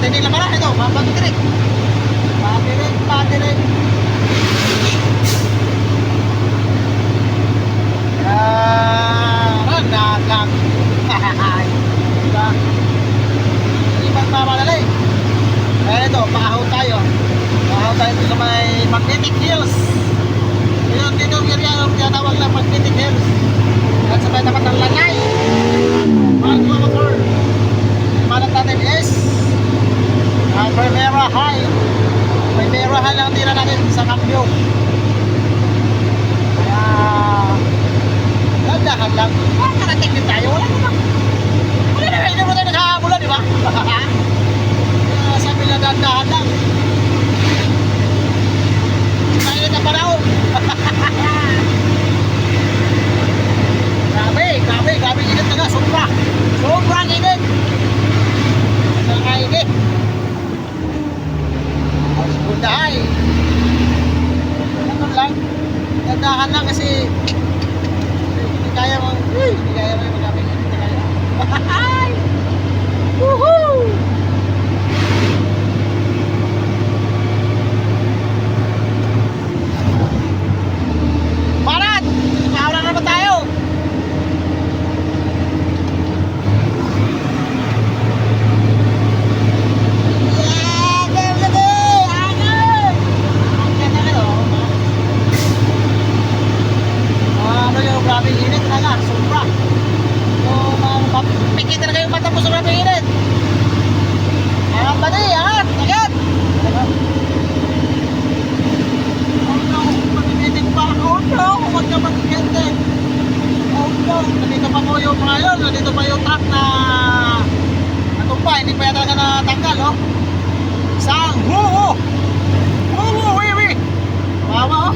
Tinig lang pala. Ito, tinig. Patinig. Naglag. Diba? Hindi magmamadali. Kaya ito, paahaw tayo. Paahaw tayo sa may Magnetic Hills. Dito yung area yung tinatawag na Magnetic Hills. At sa may tapat ng Lanay. Mga motor. Malat natin is Primera High. Primera High lang tira natin sa Cambio. Kaya dandahan lang. Karating din tayo. Wala naman. Hindi mo tayo naghahabulan, di ba? Sabi na dandahan lang. Mainit ang panahon. Grabe init na nga. Sobrang init. Init. Bundahay. Ano lang. Dandahan lang kasi hindi kaya mo magkabing init na kaya. Woohoo! Parat! Mauna na naman tayo! Grabing init talaga, sobra. Pikit talaga yung mata mo sa grabing init. Angat ba di? Angat! Agad! Oh no, matinitig pa. Oh no, huwag ka matigente. Oh no, nandito pa po yung mga yun. Nandito pa yung truck na natumpa. Hindi pa yan talaga natanggal, oh. Isang huhu! Huhu, wiwi! Kawawa, oh.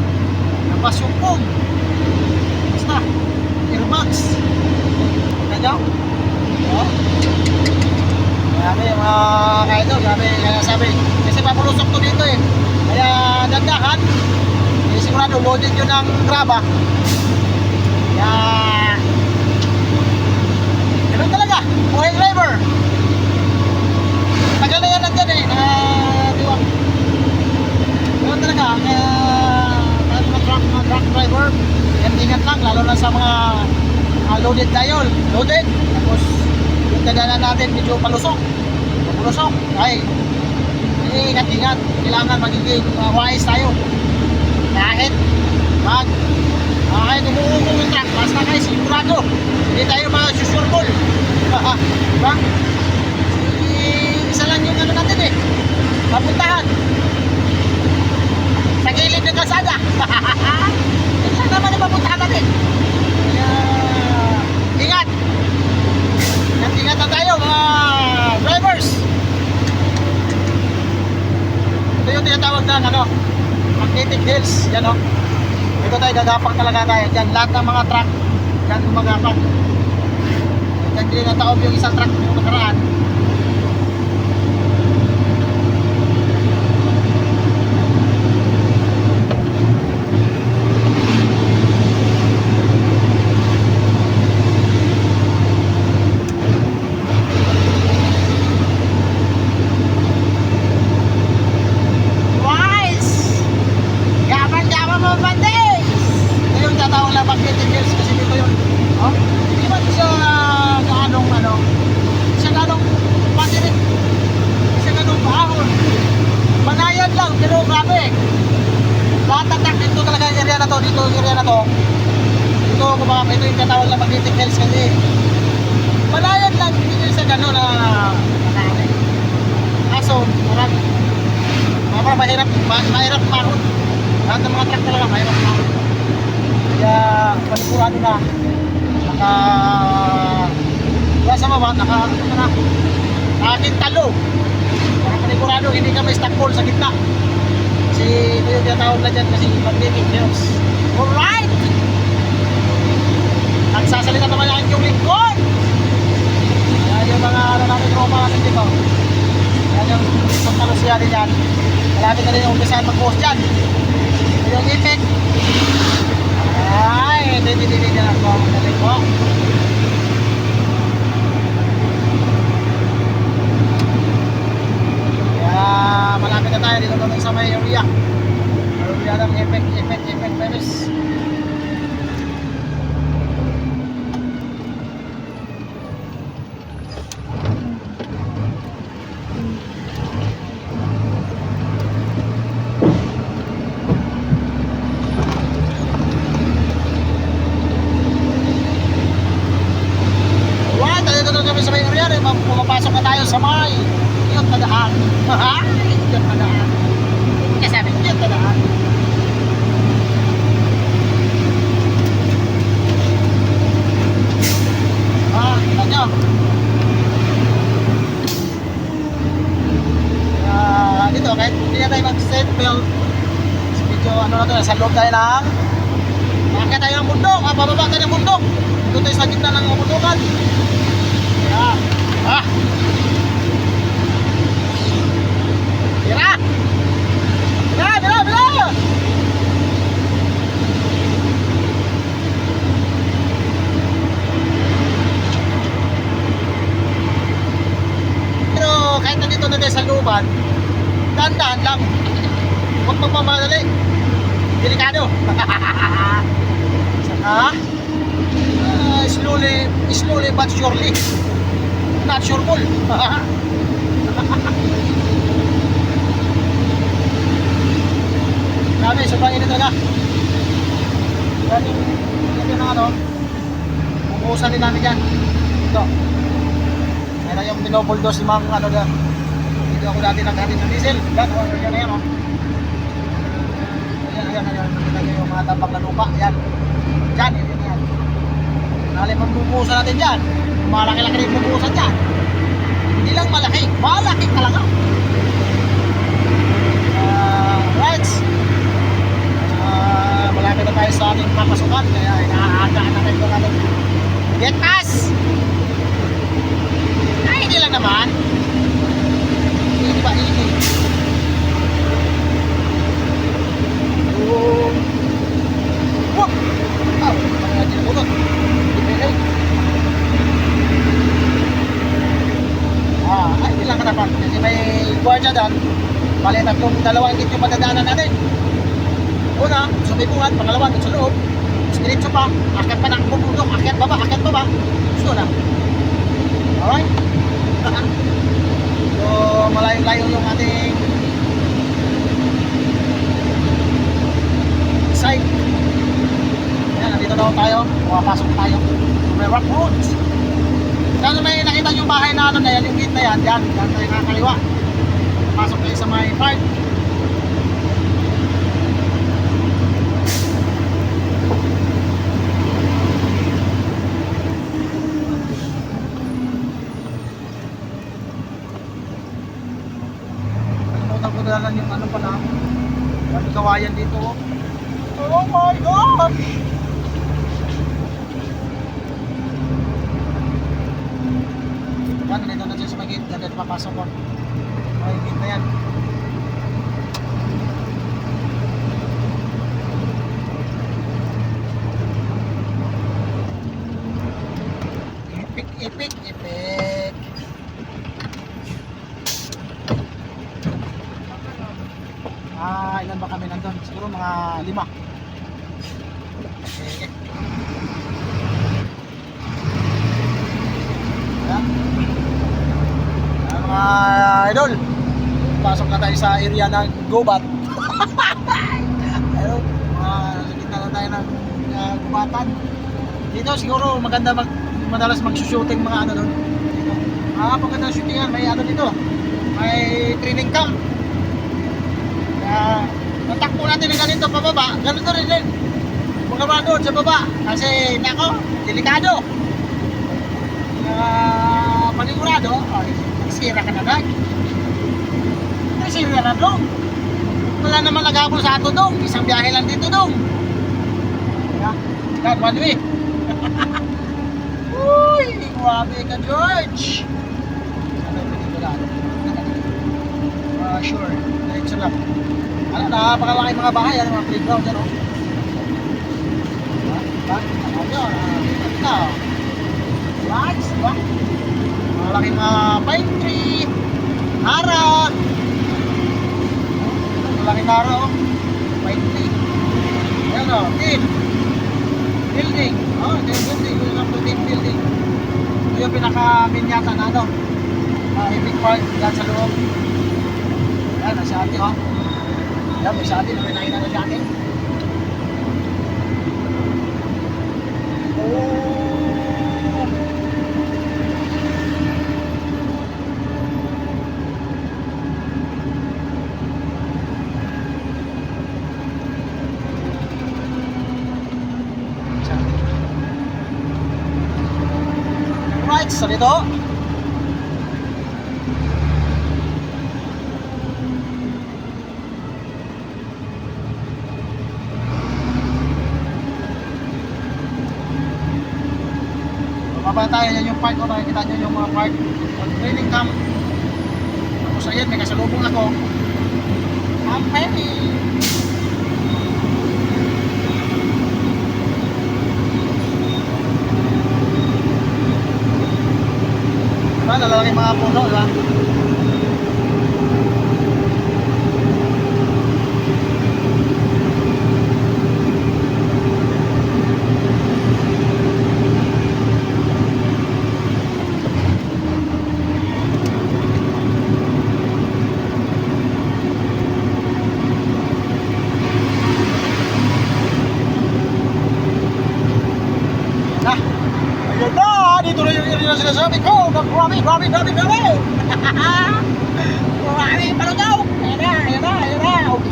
Nabas yung pong. Airbags. Nandiyo? Oh. Grabe mga kaidol, grabe kaya sabi. Kasi papulusok to dito eh. Kaya dandahan. Eh, sigurado loaded yun ng graba. Kaya ganun talaga. Buhay driver. Tagal na yan nandyan eh. Diwang. Ganun talaga. Kaya truck driver. Ingat lang, lalo na sa mga loaded tayo, loaded. Tapos yung dadanan natin medyo palusok. Ay ingat. Kailangan magiging wise tayo. Kahit umuungong yung truck, basta kayo sigurado hindi tayo masusurbol. Diba? Isa lang yung ano natin eh, mapuntahan sa gilid ng kalsada. Ito lang naman ang mapuntahan natin. Kaya ingat na tayo mga drivers. Ito yung tinatawag na Magnetic Hills. Yan o. Dito tayo gagapang talaga tayo. Diyan lahat ng mga truck diyan gumagapang. Diyan din nataob yung isang truck yung nakaraan. Magnetic Hills kasi dito yun. Oh? Hindi ba siya ganong patinig. Siya ganong bahon. Banayad lang, pero grabe. Lahat ng truck dito talaga yung area na to. Dito yung area na to. Ito yung katawag na Magnetic Hills kasi banayad lang. Hindi siya ganon na nakakali. Kaso, mahirap mahon. Lahat ng mga truck talaga mahirap mahon. Kaya panigurado na sa baba nakakintalo para panigurado hindi ka may stackpole sa gitna kasi ito yung tinatawag na dyan kasi Magnetic Hills. Alright, nagsasalita naman yung lingkod. Kaya yung mga namin tropa kasi dito, kaya yung Santa Lucia din yan, malapit na rin yung umpisahan mag-post dyan. Yung Ipik ay, hindi na ako. Dali po. pumapasok na tayo sa may iyot na daan. Iyot na daan. Kasi sabi, iyot na daan. Kita nyo. Dito, kahit hindi na tayo mag-seatbelt, medyo ano na to, sa loob tayo lang. Makakita tayo ng bundok, bababa tayo ng bundok. Dito tayo sa gitna ng bundokan. Tira! Tira! Pero kahit nandito na tayo sa looban, dahan-dahan lang. Huwag magmamadali. Delikado. Saka, slowly but surely. Not sure full. Grabe, sobrang init talaga. Yan yung ano, bubuhusan din namin yan. Ito. Kaya yung binobuldos yung mga ano dyan. Dito ako dati naghatid ng diesel. Yan na yan, oh. Ayan. Nagtatagay yung mga tambak na lupa. Ayan. Diyan, yan. Nalay mambubuhusan natin dyan. Malaki-laki rin bubuhusan dyan. Hindi lang malaki. Malaki talaga. Right. Malaki na tayo sa ating papasukan. Kaya inaagaan natin ito natin. Get pass! Ay, hindi lang naman. Hindi ba? Hindi. Whoop! Oh, mga ginabunod. Dipilay. Ay, hindi lang katapat. Kasi may guardia doon. Bali, dalawang git yung madadaanan natin. Una, sa may bungat. Pangalawa, sa loob. Mas diretso pa. Akyat pa ng bubundok. Akyat baba. Gusto na. Alright? So, malayo-layo yung ating side. Ayan, nandito na tayo. Pumapasok tayo. May rock roads. Kaya may nakita yung bahay na ano na yan, yung gate na yan, dyan tayo nakakaliwa. Pasok tayo sa may park. Kalimutan ko dala yung ano pala. May kawayan dito. Oh my God! Yan, nandito na dyan sa may gate. Dito papasok ko. May gate na yan. Epic. Ilan ba kami nandun? Siguro mga 5. Okay. Ayan. Mga idol, pasok na tayo sa area ng Gubat. Ayun, nakikita na tayo ng Gubatan. Dito siguro maganda madalas mag-shooting mga ano doon. Pagkanda shootingan, may ano dito, may training camp. Natakbo natin ng ganito pababa, ganito rin din. Mga doon sa baba, kasi nako, delikado. Panigurado, sira ka na dahil. Sira na doon. Wala naman naghabol sa ato doon, isang biyahe lang dito doon. Yan, one way. Uy, grabe ka, George. Ano yung pinigurado? Sure, diretso lang. Ano, napakalaki mga bahay, ano, mga playground, ano? Ano yun? Ito. Rides, diba? Malaki mga pine tree, hara. Malaki hara, oh. Pine tree. Ayan, oh, team. Building. Oh, ito yung building. Ito yung team building. Ito yung pinaka-minyata na, ano? Epic Park, dyan sa loob. Ayan, nasa ate, oh. Ayan, may sa ate. May nakita na sa ate. Alright, so dito. Bababa tayo, yan yung park ko, nakikita nyo yung mga park. Training camp. Tapos ayan, may kasalubong ako. I'm ready. Diba, lalaki mga puno, diba? Ayan na, dito na yung area na sinasabi ko. Grabe. Grabe, palagaw. Ayan na.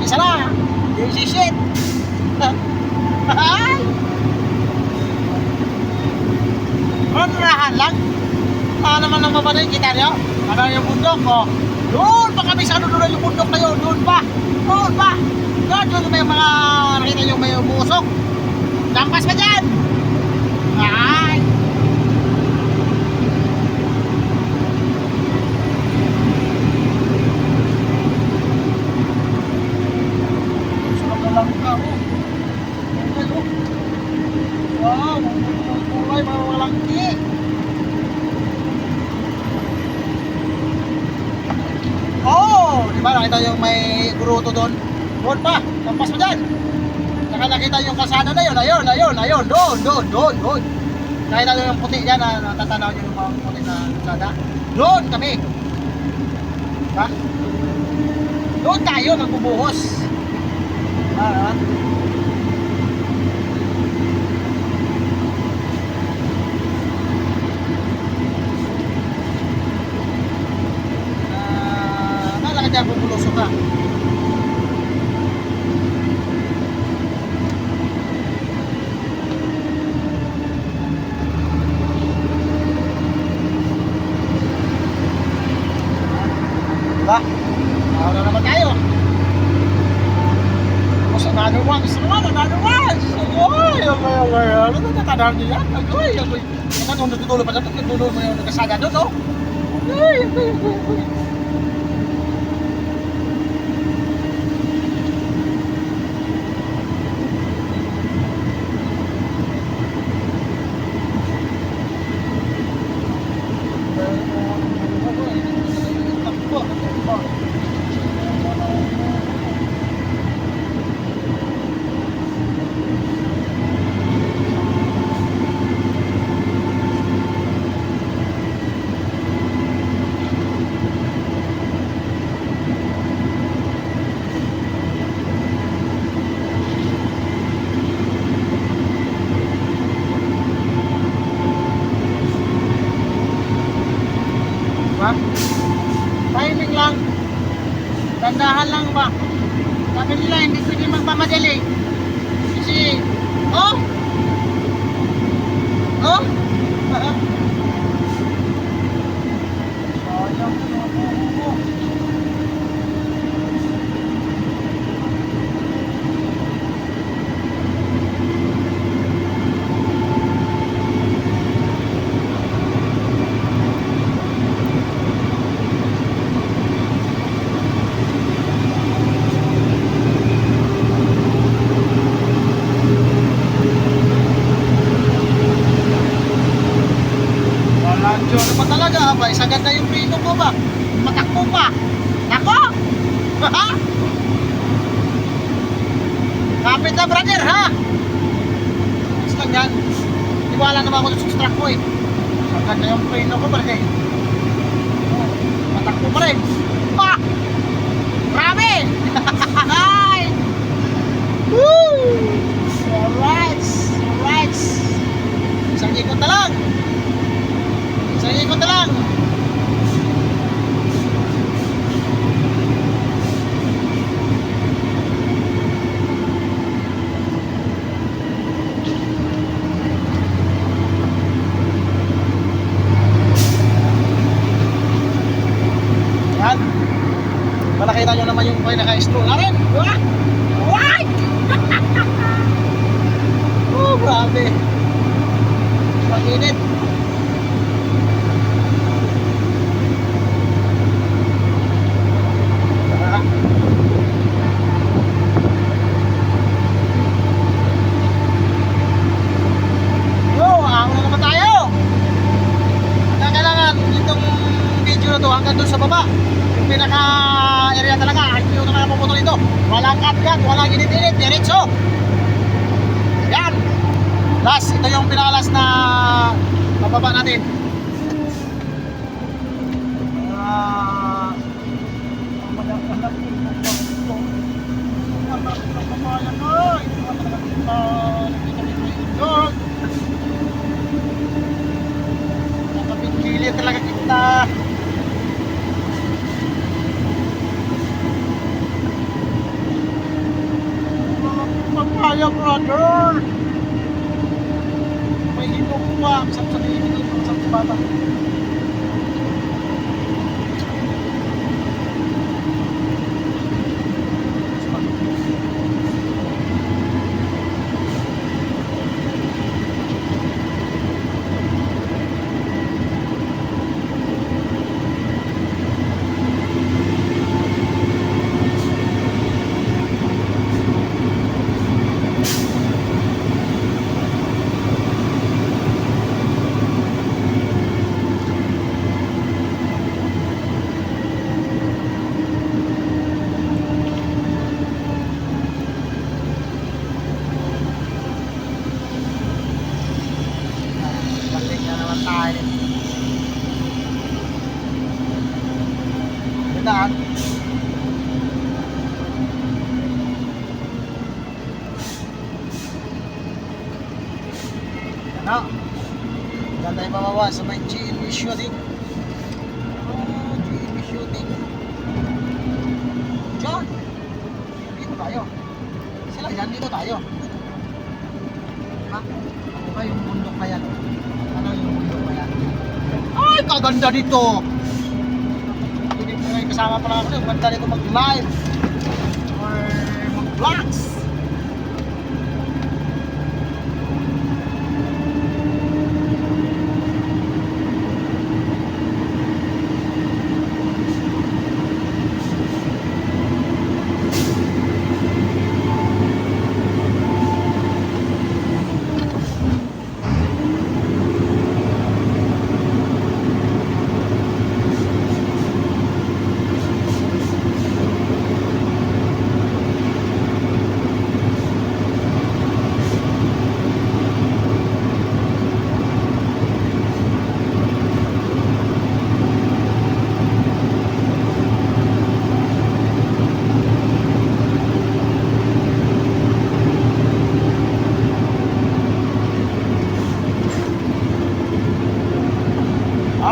Isa na. Easy shit. Konrahan lang. Naman ng mabanay, kita nyo? Ano yung bundok ko? Doon pa kami sa doon yung bundok na yun. Doon pa. Doon may mga, nakita nyo may umusok. Lampas pa dyan. Ay. Wow, kulay mga malaki. Oh, di ba nakita yung may gruto doon? Doon pa, lampas mo dyan. Saka nakita yung kalsada na yun, ayun, doon. Nakita nyo yung puti dyan, natatanaw nyo yung mga puti na kalsada. Doon kami. Diba? Doon tayo nagbubuhos. Nalakad dyan, bubulusok ka. Diba? Ano naman tayo? Tapos another one. Ano natatandaan nyo yan? Agoy. Ano natutulo pa dito? Natutulo mo yung nagkasaga doon, no? Agoy. Diba? Timing lang. Dandahan lang ba? Sabi nila hindi pwede magmamadali. Kasi, oh! Sayang mga buho. Ano pa talaga ba? Isa ganda yung prito ko ba? Matakbo pa. Nako! Ha? Kapit na brother ha? Basta yan. Iwala naman ako sa truck ko eh. Isa ganda yung prito ko ba eh. Matakbo pa rin. Pa! Grabe! Ay! Woo! Alright! Isang ikot na lang. Ikot na lang. Nakita nyo naman yung naka-stroll namin. Diba? What? Oh, grabe. Mag-init. Hanggang doon sa baba yung pinaka area talaga yung na pupunta dito, walang cut-cut, walang init-init, diretso yan, last, ito yung pinaka-last na bababa natin. Nakapigilid talaga kita. Papaya, brother! May hinog pa. Masarap sa baby dito. Masarap sa bata. Gandaan. Ano? Ganda yung babawa sa may GMB shooting. Oh, GMB shooting. John! Dito tayo. Sila yan, dito tayo. Ha? Ano ba yung bundok na yan? Ano yung bundok na yan? Ay, kaganda dito! Kasama pala ako, maganda dito mag-live or mag-vlogs.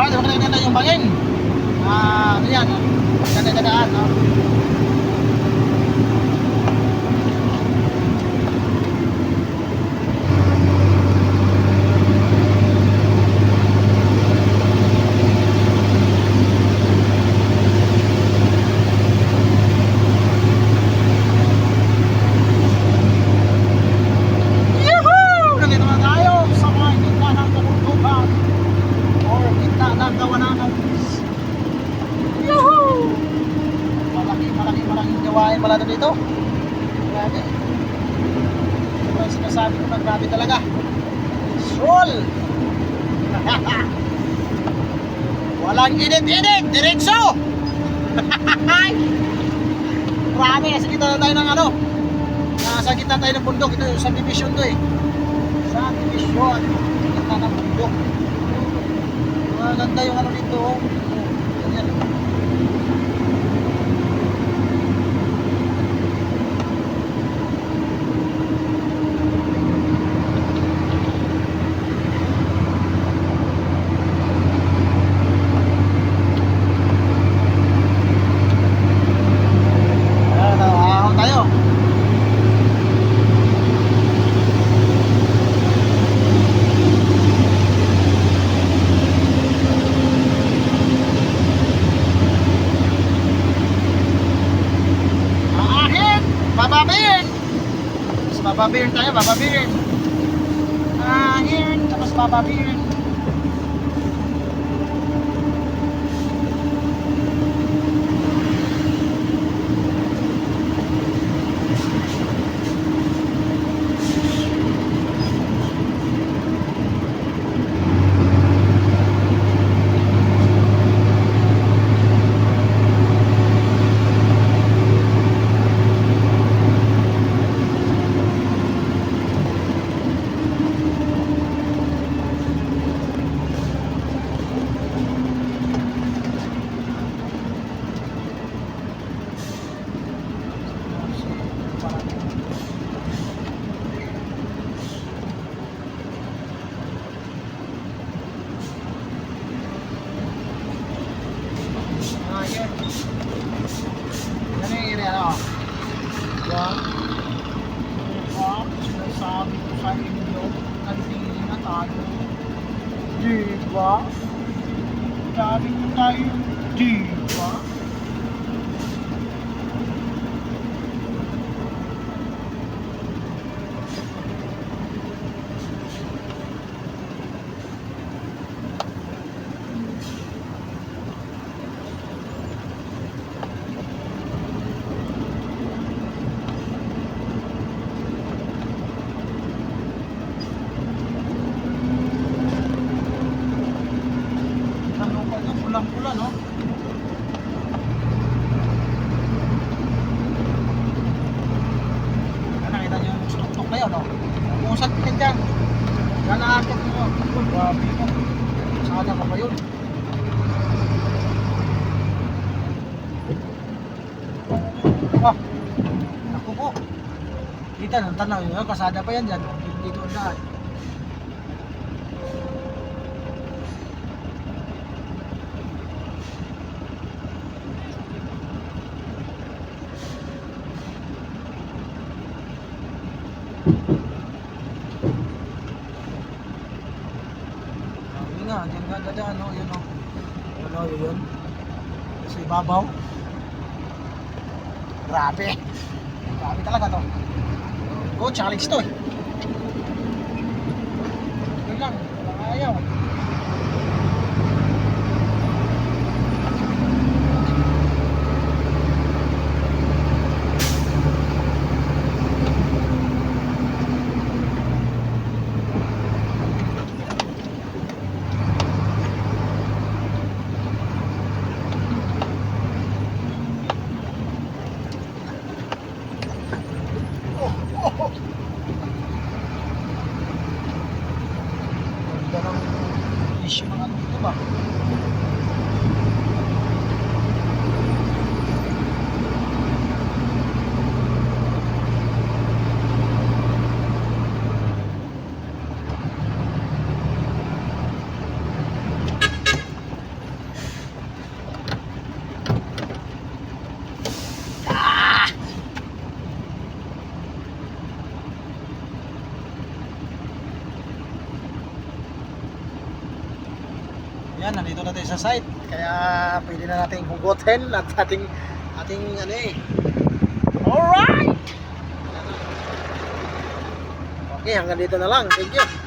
Di ba ganda yung bangin? Ano yan? Ganda-gandaan, no? Malaking gawain pala ito dito. Grabe. Ito ang sinasabi ko na grabe talaga. Sol! Walang init-init! Diretso! Grabe, nasa gitna na tayo ng ano. Nasa gitna tayo ng bundok. Ito yung subdivision to eh. Subdivision. Gitna ng bundok. Maganda yung ano dito. Ganyan. Baba Beard! Tapos Baba Beard tayo, Baba Beard. Here, tapos Baba Beard. Yan. Yan yung area na. Yan. Diba? Sinasabi ko sa inyo, nandili na tayo. Diba? Sabi ko tayo, diba? Pulang-pula, no? Nakita niyo yung stok-tok na yun, no? Pusat ka dyan. Yan ang akit mo. Grabe mo. Sana ka pa yun. Ah, naku po. Kita nung tanaw yun, kasada pa yan dyan. Dito ang daan. Nga, dyan nga dadaan, no? Yun, no? Ano, yun? Sa ibabaw. Grabe. Grabe talaga, no? Go, challenge to, eh. Yun lang, walang ayaw. Ganda ng issue ng ano dito ba? Yan, nandito na tayo sa site. Kaya pwede na nating hugutin at ating ano eh. Alright! Okay, hanggang dito na lang. Thank you.